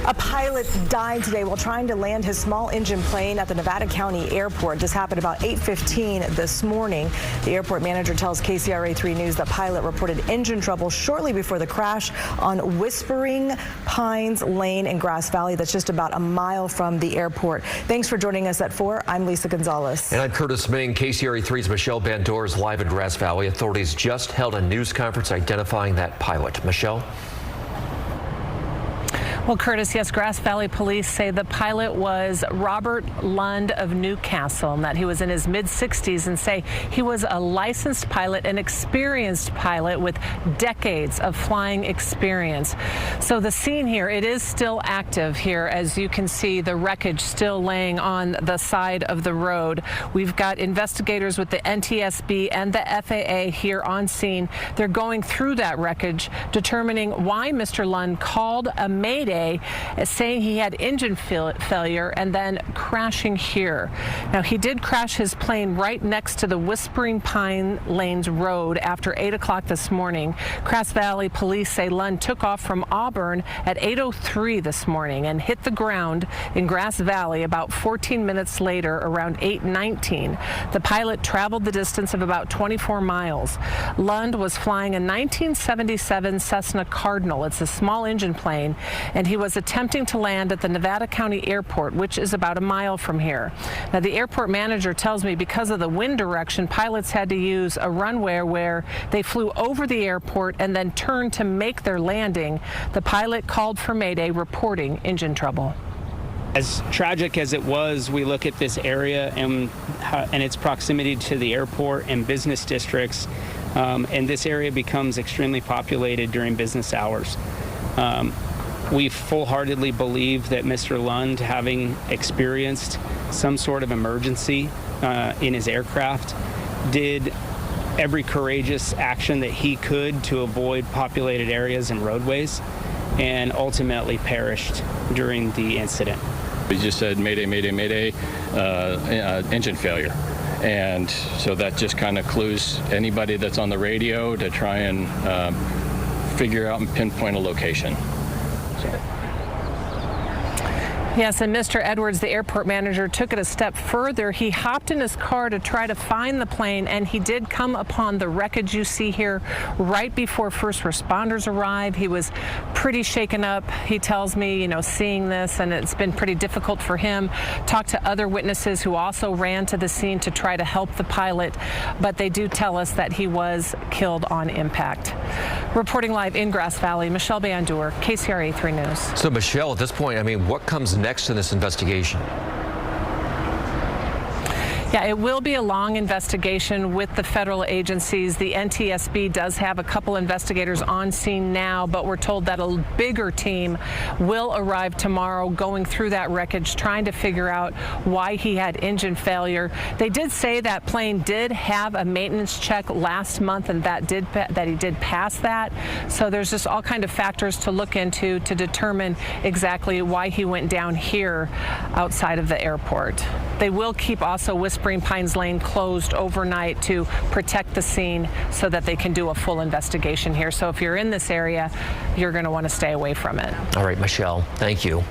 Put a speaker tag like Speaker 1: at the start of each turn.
Speaker 1: A pilot died today while trying to land his small engine plane at the Nevada County Airport. This happened about 8:15 this morning. The airport manager tells KCRA 3 News that pilot reported engine trouble shortly before the crash on Whispering Pines Lane in Grass Valley. That's just about a mile from the airport. Thanks for joining us at 4. I'm Lisa Gonzalez.
Speaker 2: And I'm Curtis Ming. KCRA 3's Michelle Bandor is live in Grass Valley. Authorities just held a news conference identifying that pilot. Michelle?
Speaker 3: Well, Curtis, yes, Grass Valley police say the pilot was Robert Lund of Newcastle and that he was in his mid-60s and say he was a licensed pilot, an experienced pilot with decades of flying experience. So the scene here, it is still active here. As you can see, the wreckage still laying on the side of the road. We've got investigators with the NTSB and the FAA here on scene. They're going through that wreckage, determining why Mr. Lund called a mayday, saying he had engine failure and then crashing here. Now, he did crash his plane right next to the Whispering Pine Lanes Road after 8 o'clock this morning. Grass Valley police say Lund took off from Auburn at 8:03 this morning and hit the ground in Grass Valley about 14 minutes later around 8:19. The pilot traveled the distance of about 24 miles. Lund was flying a 1977 Cessna Cardinal. It's a small engine plane, and he was attempting to land at the Nevada County Airport, which is about a mile from here. Now, the airport manager tells me because of the wind direction, pilots had to use a runway where they flew over the airport and then turned to make their landing. The pilot called for mayday, reporting engine trouble.
Speaker 4: As tragic as it was, we look at this area and its proximity to the airport and business districts, and this area becomes extremely populated during business hours. We full-heartedly believe that Mr. Lund, having experienced some sort of emergency in his aircraft, did every courageous action that he could to avoid populated areas and roadways, and ultimately perished during the incident.
Speaker 5: We just said, "Mayday, mayday, mayday, engine failure." And so that just kind of clues anybody that's on the radio to try and figure out and pinpoint a location.
Speaker 3: Yes, and Mr. Edwards, the airport manager, took it a step further. He hopped in his car to try to find the plane, and he did come upon the wreckage you see here right before first responders arrived. He was pretty shaken up, he tells me, seeing this, and it's been pretty difficult for him. Talked to other witnesses who also ran to the scene to try to help the pilot, but they do tell us that he was killed on impact. Reporting live in Grass Valley, Michelle Bandor, KCRA 3 News.
Speaker 2: So, Michelle, at this point, what comes next in this investigation?
Speaker 3: Yeah, it will be a long investigation with the federal agencies. The NTSB does have a couple investigators on scene now, but we're told that a bigger team will arrive tomorrow going through that wreckage, trying to figure out why he had engine failure. They did say that plane did have a maintenance check last month, and that he did pass that. So there's just all kind of factors to look into to determine exactly why he went down here outside of the airport. They will keep also Whispering Pines Lane closed overnight to protect the scene so that they can do a full investigation here. So if you're in this area, you're going to want to stay away from it.
Speaker 2: All right, Michelle, thank you.